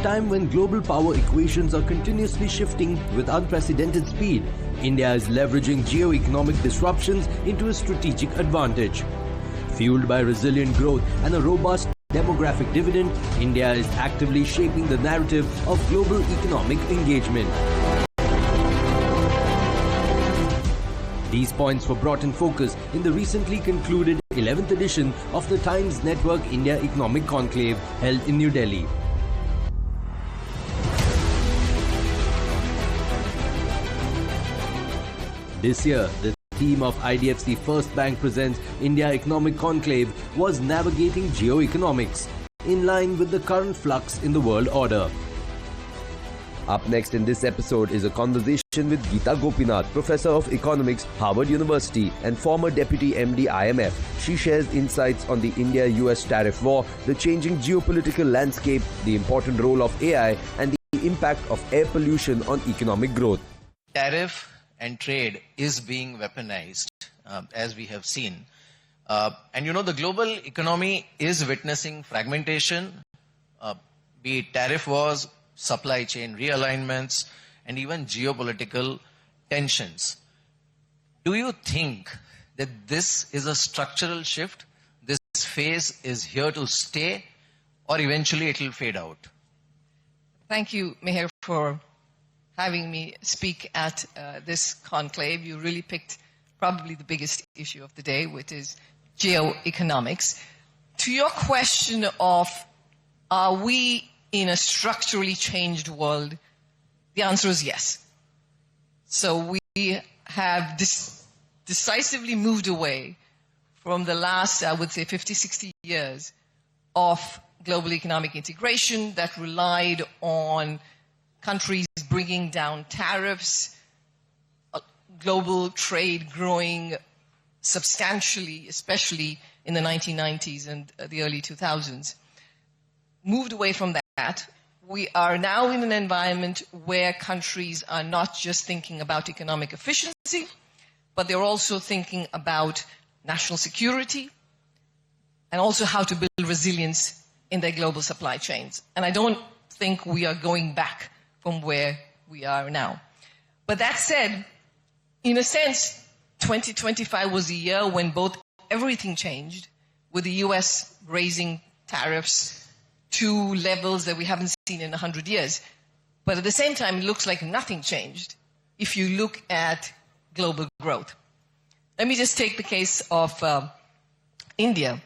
time when global power equations are continuously shifting with unprecedented speed, India is leveraging geoeconomic disruptions into a strategic advantage. Fueled by resilient growth and a robust demographic dividend, India is actively shaping the narrative of global economic engagement. These points were brought in focus in the recently concluded 11th edition of the Times Network India Economic Conclave held in New Delhi. This year, the theme of IDFC First Bank Presents India Economic Conclave was Navigating Geoeconomics, in line with the current flux in the world order. Up next in this episode is a conversation with Gita Gopinath, Professor of Economics, Harvard University and former Deputy MD IMF. She shares insights on the India-US tariff war, the changing geopolitical landscape, the important role of AI and the impact of air pollution on economic growth. Tariff and trade is being weaponized, as we have seen. And the global economy is witnessing fragmentation, be it tariff wars, supply chain realignments, and even geopolitical tensions. Do you think that this is a structural shift? This phase is here to stay, or eventually it will fade out? Thank you, Meher, for having me speak at this conclave. You really picked probably the biggest issue of the day, which is geoeconomics. To your question of, are we in a structurally changed world? The answer is yes. So we have decisively moved away from the last, I would say, 50, 60 years of global economic integration that relied on countries bringing down tariffs, global trade growing substantially, especially in the 1990s and the early 2000s. Moved away from that. We are now in an environment where countries are not just thinking about economic efficiency, but they're also thinking about national security and also how to build resilience in their global supply chains. And I don't think we are going back from where we are now. But that said, in a sense, 2025 was a year when both everything changed, with the US raising tariffs to levels that we haven't seen in 100 years. But at the same time, it looks like nothing changed if you look at global growth. Let me just take the case of India.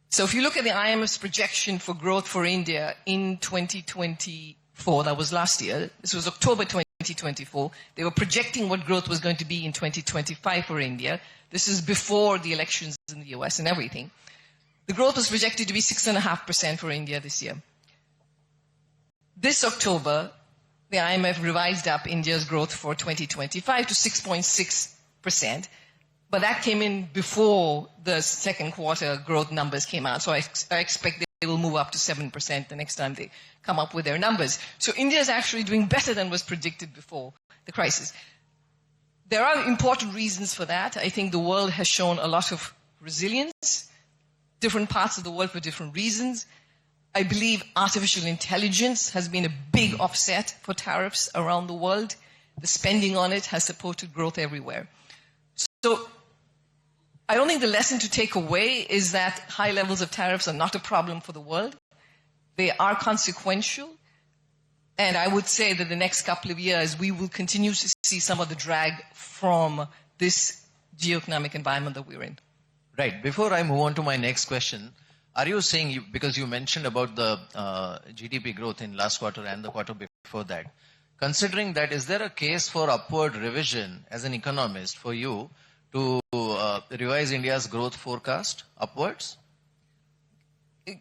So if you look at the IMF's projection for growth for India in 2024, that was last year, this was October 2024, they were projecting what growth was going to be in 2025 for India. This is before the elections in the US and everything. The growth was projected to be 6.5% for India this year. This October, the IMF revised up India's growth for 2025 to 6.6%, but that came in before the second quarter growth numbers came out. So I expect they will move up to 7% the next time they come up with their numbers. So India is actually doing better than was predicted before the crisis. There are important reasons for that. I think the world has shown a lot of resilience, different parts of the world for different reasons. I believe artificial intelligence has been a big offset for tariffs around the world. The spending on it has supported growth everywhere. So I don't think the lesson to take away is that high levels of tariffs are not a problem for the world. They are consequential. And I would say that the next couple of years, we will continue to see some of the drag from this geoeconomic environment that we're in. Right. Before I move on to my next question, are you saying, because you mentioned about the GDP growth in last quarter and the quarter before that, considering that, is there a case for upward revision as an economist for you to revise India's growth forecast upwards?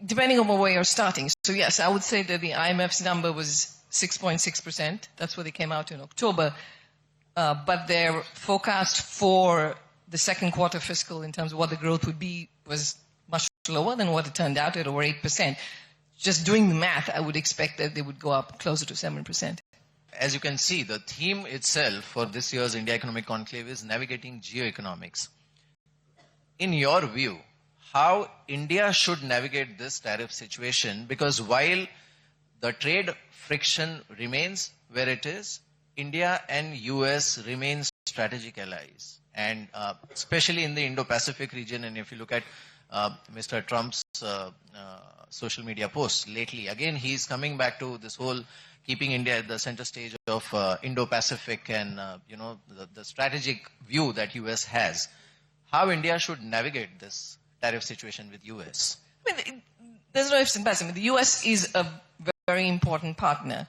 Depending on where you're starting. So yes, I would say that the IMF's number was 6.6%. That's where they came out in October. But their forecast for the second quarter fiscal in terms of what the growth would be was much lower than what it turned out at over 8%. Just doing the math, I would expect that they would go up closer to 7%. As you can see, the theme itself for this year's India Economic Conclave is navigating geoeconomics. In your view, how India should navigate this tariff situation? Because while the trade friction remains where it is. India and US remain strategic allies, and especially in the Indo-Pacific region. And if you look at Mr. Trump's social media posts lately, again, he's coming back to this whole keeping India at the center stage of Indo-Pacific and, the strategic view that US has. How India should navigate this tariff situation with US? I mean, there's no ifs and buts. I mean, the US is a very important partner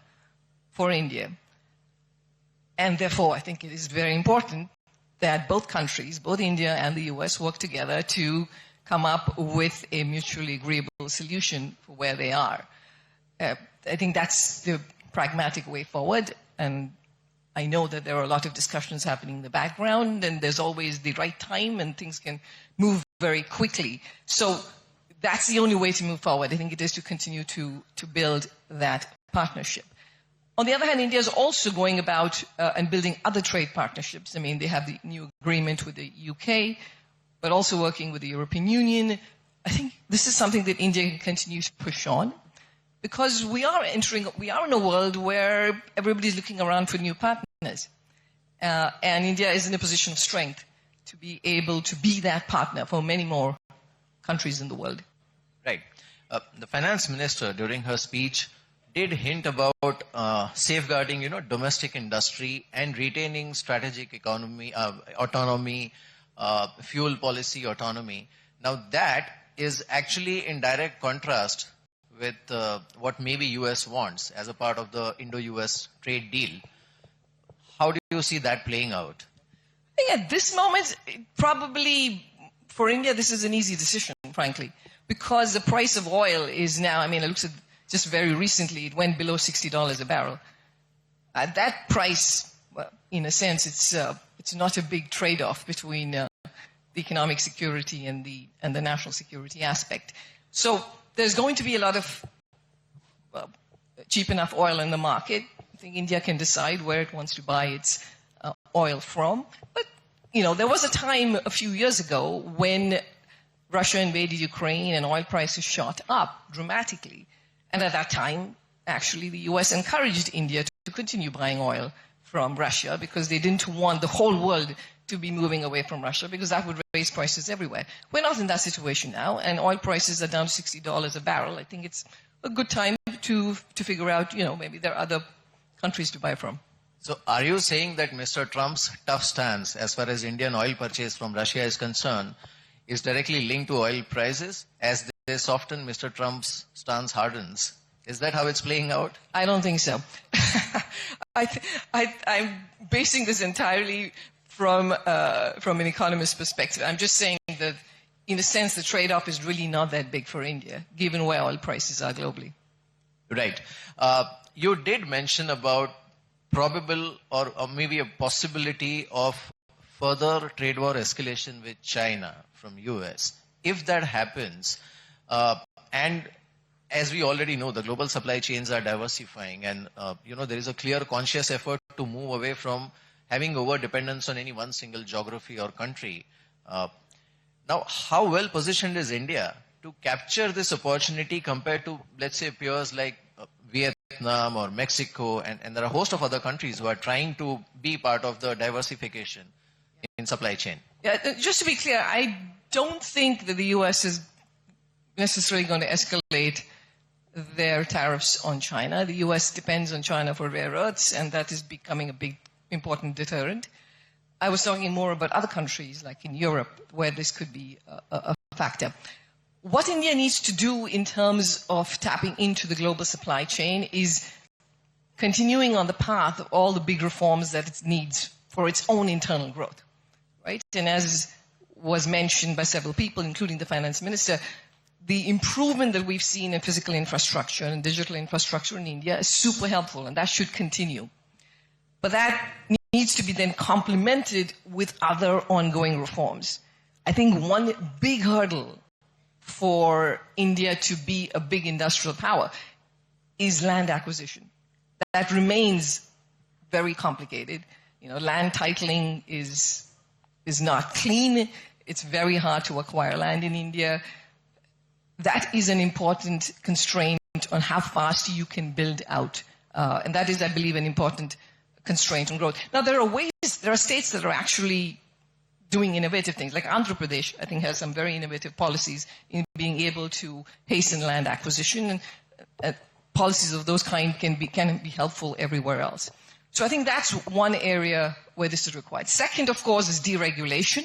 for India. And therefore, I think it is very important that both countries, both India and the US, work together to come up with a mutually agreeable solution for where they are. I think that's the pragmatic way forward. And I know that there are a lot of discussions happening in the background, and there's always the right time, and things can move very quickly. So that's the only way to move forward. I think it is to continue to build that partnership. On the other hand, India is also going about and building other trade partnerships. I mean, they have the new agreement with the UK, but also working with the European Union. I think this is something that India can continue to push on, because we are in a world where everybody's looking around for new partners. And India is in a position of strength to be able to be that partner for many more countries in the world. Right. The finance minister, during her speech, did hint about safeguarding, domestic industry and retaining strategic autonomy, fuel policy autonomy. Now that is actually in direct contrast with what maybe US wants as a part of the Indo-US trade deal. How do you see that playing out? I think at this moment, probably for India, this is an easy decision, frankly, because the price of oil is now, I mean, it looks at just very recently, it went below $60 a barrel. At that price, well, in a sense, it's not a big trade-off between the economic security and the national security aspect. So there's going to be a lot of cheap enough oil in the market. I think India can decide where it wants to buy its oil from. But, there was a time a few years ago when Russia invaded Ukraine and oil prices shot up dramatically. And at that time, actually, the US encouraged India to continue buying oil from Russia because they didn't want the whole world to be moving away from Russia, because that would raise prices everywhere. We're not in that situation now, and oil prices are down to $60 a barrel. I think it's a good time to figure out, maybe there are other countries to buy from. So are you saying that Mr. Trump's tough stance as far as Indian oil purchase from Russia is concerned is directly linked to oil prices? As they soften, Mr. Trump's stance hardens. Is that how it's playing out? I don't think so. I'm basing this entirely from an economist's perspective. I'm just saying that, in a sense, the trade-off is really not that big for India, given where oil prices are globally. Right. You did mention about probable or maybe a possibility of further trade war escalation with China from US. If that happens, and as we already know, the global supply chains are diversifying, and there is a clear conscious effort to move away from having over-dependence on any one single geography or country. Now, how well positioned is India to capture this opportunity compared to, let's say, peers like Vietnam or Mexico, and there are a host of other countries who are trying to be part of the diversification in supply chain? Yeah, just to be clear, I don't think that the US is necessarily going to escalate their tariffs on China. The US depends on China for rare earths, and that is becoming a big, important deterrent. I was talking more about other countries, like in Europe, where this could be a factor. What India needs to do in terms of tapping into the global supply chain is continuing on the path of all the big reforms that it needs for its own internal growth, right? And as was mentioned by several people, including the finance minister, the improvement that we've seen in physical infrastructure and digital infrastructure in India is super helpful, and that should continue. But that needs to be then complemented with other ongoing reforms. I think one big hurdle for India to be a big industrial power is land acquisition. That remains very complicated. Land titling is not clean. It's very hard to acquire land in India. That is an important constraint on how fast you can build out. And that is, I believe, an important constraint on growth. Now, there are states that are actually doing innovative things, like Andhra Pradesh, I think, has some very innovative policies in being able to hasten land acquisition, and policies of those kind can be helpful everywhere else. So I think that's one area where this is required. Second, of course, is deregulation.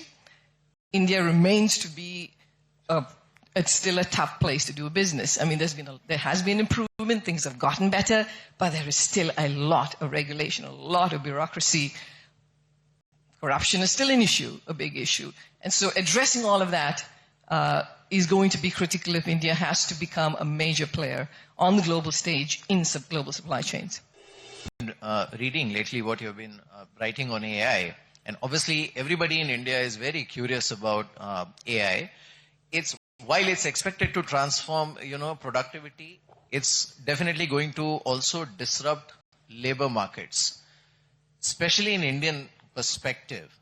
India remains to be it's still a tough place to do a business. I mean, there has been improvement, things have gotten better, but there is still a lot of regulation, a lot of bureaucracy. Corruption is still an issue, a big issue. And so addressing all of that is going to be critical if India has to become a major player on the global stage in global supply chains. Reading lately what you've been writing on AI, and obviously everybody in India is very curious about AI. While it's expected to transform, productivity, it's definitely going to also disrupt labor markets, especially in Indian perspective.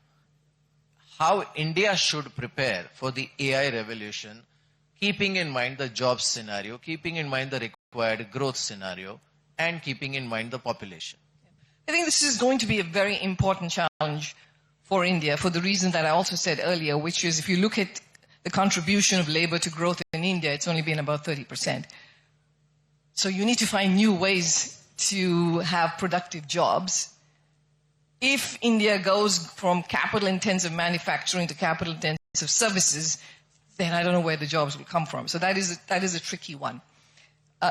How India should prepare for the AI revolution, keeping in mind the job scenario, keeping in mind the required growth scenario, and keeping in mind the population. I think this is going to be a very important challenge for India for the reason that I also said earlier, which is if you look at the contribution of labor to growth in India, it's only been about 30%. So you need to find new ways to have productive jobs. If India goes from capital-intensive manufacturing to capital-intensive services, then I don't know where the jobs will come from. So that is a tricky one.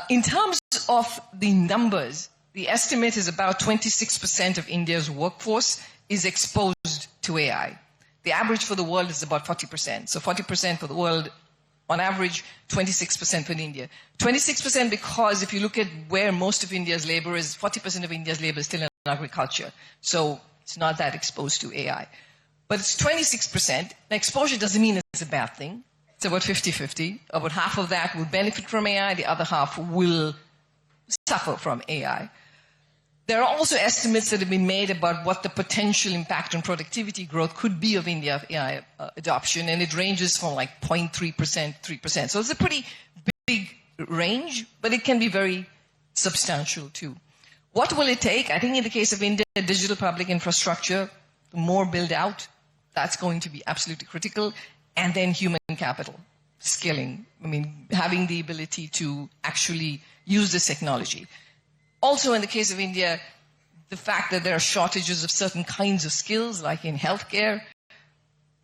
In terms of the numbers, the estimate is about 26% of India's workforce is exposed to AI. The average for the world is about 40%. So 40% for the world on average, 26% for India. 26% because if you look at where most of India's labor is, 40% of India's labor is still in agriculture. So it's not that exposed to AI. But it's 26%. The exposure doesn't mean it's a bad thing. It's about 50-50. About half of that will benefit from AI. The other half will suffer from AI. There are also estimates that have been made about what the potential impact on productivity growth could be of India AI adoption, and it ranges from like 0.3%, 3%. So it's a pretty big range, but it can be very substantial too. What will it take? I think in the case of India, digital public infrastructure, the more build out, that's going to be absolutely critical. And then human capital, skilling. I mean, having the ability to actually use this technology. Also, in the case of India, the fact that there are shortages of certain kinds of skills, like in healthcare,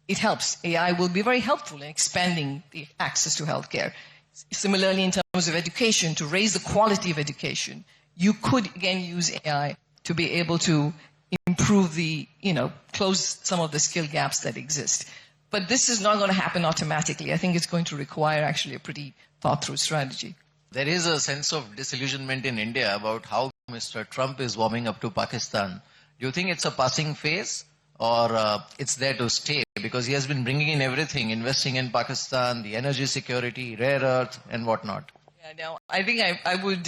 it helps. AI will be very helpful in expanding the access to healthcare. Similarly, in terms of education, to raise the quality of education, you could, again, use AI to be able to improve the, close some of the skill gaps that exist. But this is not going to happen automatically. I think it's going to require actually a pretty thought-through strategy. There is a sense of disillusionment in India about how Mr. Trump is warming up to Pakistan. Do you think it's a passing phase or it's there to stay? Because he has been bringing in everything, investing in Pakistan, the energy security, rare earth and whatnot. Yeah, now, I think I would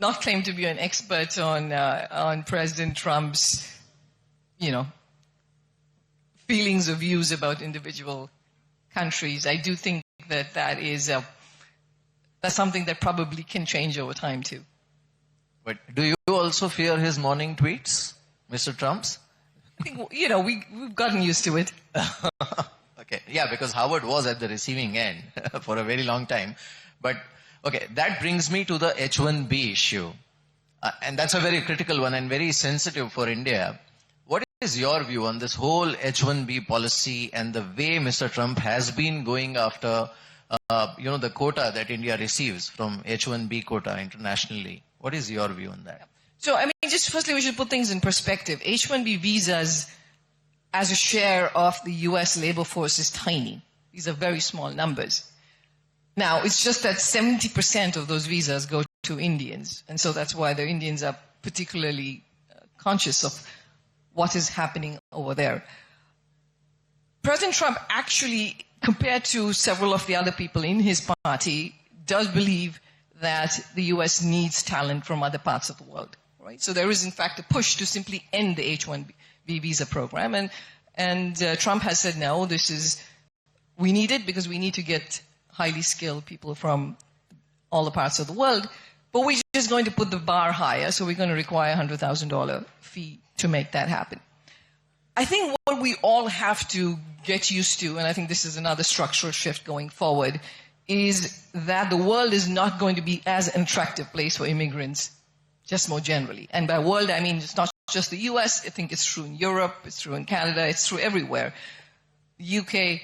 not claim to be an expert on President Trump's, feelings or views about individual countries. I do think that that's something that probably can change over time too. But do you also fear his morning tweets, Mr. Trump's? I think, we've gotten used to it. Okay, yeah, because Howard was at the receiving end for a very long time. But, okay, that brings me to the H-1B issue. And that's a very critical one and very sensitive for India. What is your view on this whole H-1B policy and the way Mr. Trump has been going after the quota that India receives from H-1B quota internationally? What is your view on that? So, just firstly, we should put things in perspective. H-1B visas as a share of the U.S. labor force is tiny. These are very small numbers. Now, it's just that 70% of those visas go to Indians. And so that's why the Indians are particularly conscious of what is happening over there. President Trump actually, compared to several of the other people in his party, does believe that the U.S. needs talent from other parts of the world. Right? So there is, in fact, a push to simply end the H-1B visa program. And Trump has said, no, we need it because we need to get highly skilled people from all the parts of the world, but we're just going to put the bar higher, so we're going to require a $100,000 fee to make that happen. I think what we all have to get used to, and I think this is another structural shift going forward, is that the world is not going to be as an attractive place for immigrants, just more generally. And by world, I mean it's not just the US, I think it's true in Europe, it's true in Canada, it's true everywhere. The UK,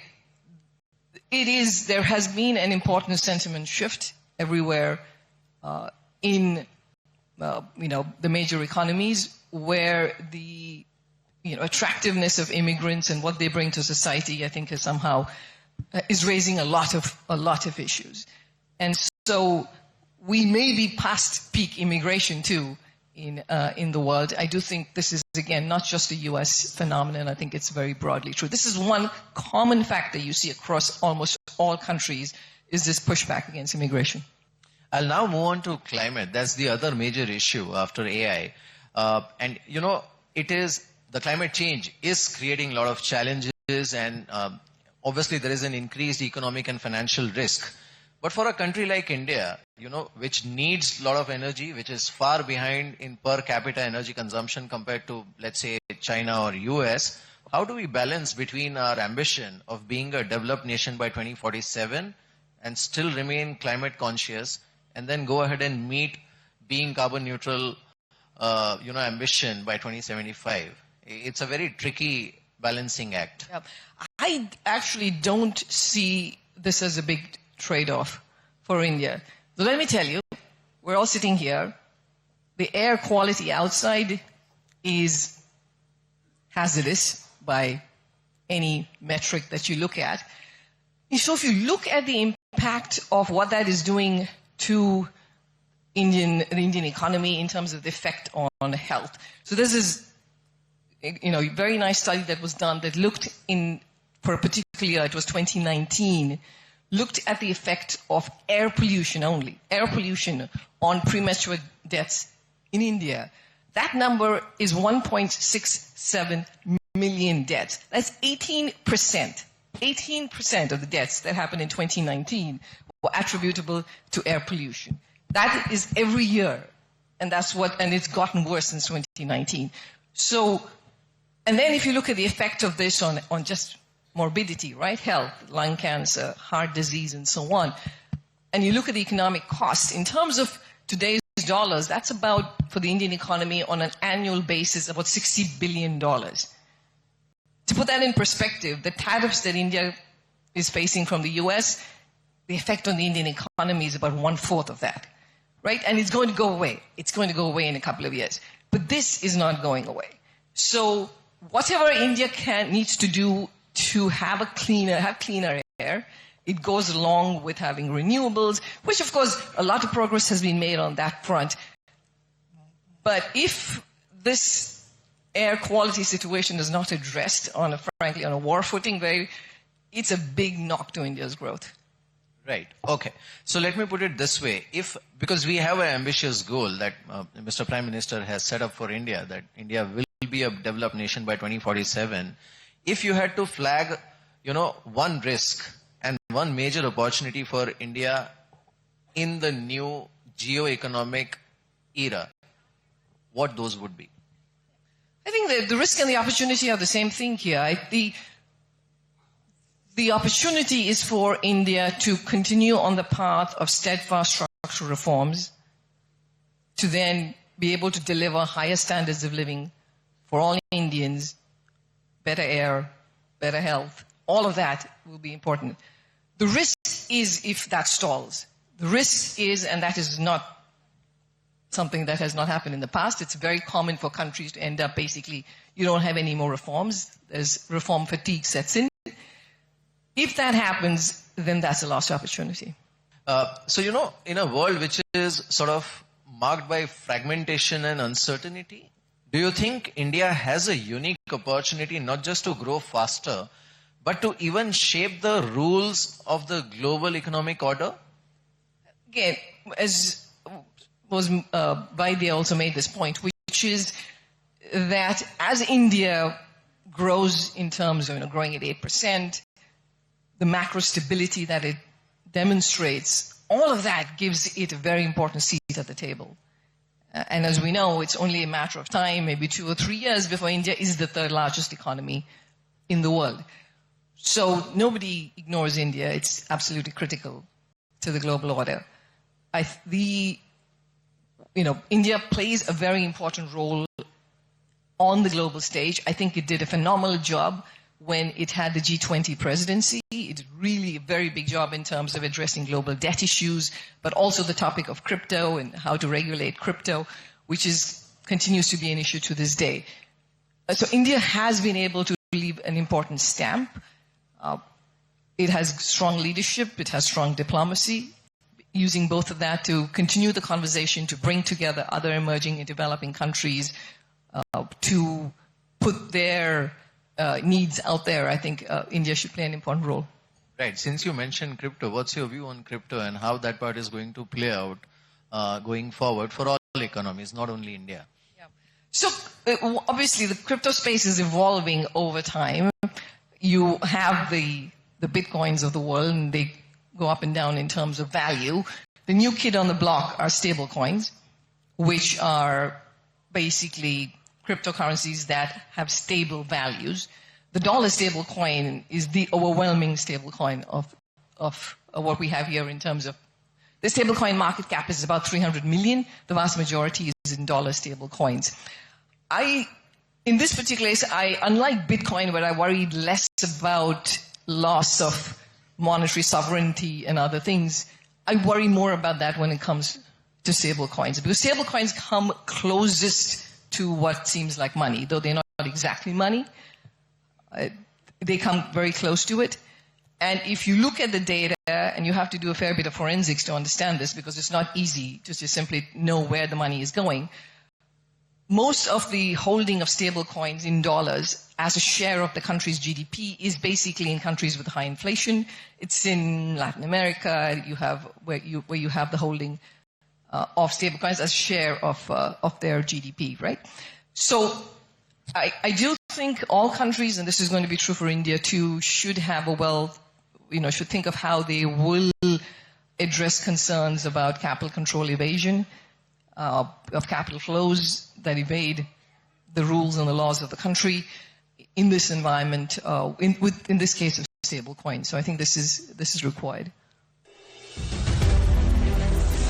there has been an important sentiment shift everywhere in the major economies, where the attractiveness of immigrants and what they bring to society, I think, is raising a lot of issues. And so we may be past peak immigration too in the world. I do think this is, again, not just a US phenomenon. I think it's very broadly true. This is one common factor you see across almost all countries, is this pushback against immigration. I'll now move on to climate. That's the other major issue after AI. And the climate change is creating a lot of challenges, and obviously there is an increased economic and financial risk. But for a country like India, which needs a lot of energy, which is far behind in per capita energy consumption compared to, let's say, China or US, how do we balance between our ambition of being a developed nation by 2047 and still remain climate conscious, and then go ahead and meet being carbon neutral, ambition by 2075? It's a very tricky balancing act. Yeah. I actually don't see this as a big trade-off for India. So let me tell you, we're all sitting here. The air quality outside is hazardous by any metric that you look at. So if you look at the impact of what that is doing to the Indian economy in terms of the effect on health. So this is a very nice study that was done that looked for a particular year, it was 2019, looked at the effect of air pollution only, air pollution on premature deaths in India. That number is 1.67 million deaths. That's 18%. 18% of the deaths that happened in 2019 were attributable to air pollution. That is every year, and it's gotten worse since 2019. So, and then if you look at the effect of this on just morbidity, right? Health, lung cancer, heart disease, and so on. And you look at the economic costs. In terms of today's dollars, that's about, for the Indian economy on an annual basis, about $60 billion. To put that in perspective, the tariffs that India is facing from the US, the effect on the Indian economy is about 1/4 of that, right? And it's going to go away. It's going to go away in a couple of years. But this is not going away. So whatever India needs to do to have cleaner air, it goes along with having renewables, which of course a lot of progress has been made on that front. But if this air quality situation is not addressed frankly on a war footing, it's a big knock to India's growth. Right. Okay. So let me put it this way. Because we have an ambitious goal that Mr. Prime Minister has set up for India, that India will be a developed nation by 2047. If you had to flag, one risk and one major opportunity for India in the new geoeconomic era, what those would be? I think the risk and the opportunity are the same thing here. The opportunity is for India to continue on the path of steadfast structural reforms, to then be able to deliver higher standards of living for all Indians, better air, better health. All of that will be important. The risk is if that stalls. The risk is, and that is not something that has not happened in the past, it's very common for countries to end up basically, you don't have any more reforms. There's reform fatigue sets in. If that happens, then that's a lost opportunity. So, in a world which is sort of marked by fragmentation and uncertainty, do you think India has a unique opportunity not just to grow faster, but to even shape the rules of the global economic order? Again, as was Vaidya also made this point, which is that as India grows in terms of growing at 8%, the macro stability that it demonstrates all of that gives it a very important seat at the table. And as we know, it's only a matter of time, maybe 2 or 3 years, before India is the third largest economy in the world. So nobody ignores India. It's absolutely critical to the global order. India plays a very important role on the global stage. I think it did a phenomenal job when it had the G20 presidency. It did really a very big job in terms of addressing global debt issues, but also the topic of crypto and how to regulate crypto, which continues to be an issue to this day. So India has been able to leave an important stamp. It has strong leadership, it has strong diplomacy, using both of that to continue the conversation, to bring together other emerging and developing countries, to put their needs out there. I think India should play an important role. Right. Since you mentioned crypto, what's your view on crypto and how that part is going to play out going forward for all economies, not only India? Yeah. So obviously the crypto space is evolving over time. You have the Bitcoins of the world, and they go up and down in terms of value. The new kid on the block are stable coins, which are basically cryptocurrencies that have stable values. The dollar stable coin is the overwhelming stable coin of what we have here in terms of the stable coin market cap is about 300 million. The vast majority is in dollar stable coins. In this particular case, unlike Bitcoin, where I worried less about loss of monetary sovereignty and other things, I worry more about that when it comes to stable coins, because stable coins come closest to what seems like money, though they're not exactly money. They come very close to it. And if you look at the data, and you have to do a fair bit of forensics to understand this, because it's not easy to just simply know where the money is going, most of the holding of stable coins in dollars as a share of the country's GDP is basically in countries with high inflation. It's in Latin America, where you have the holding of stable coins as share of their GDP, right? So I do think all countries, and this is going to be true for India too, should have should think of how they will address concerns about capital control evasion, of capital flows that evade the rules and the laws of the country in this environment, in this case of stable coins. So I think this is required.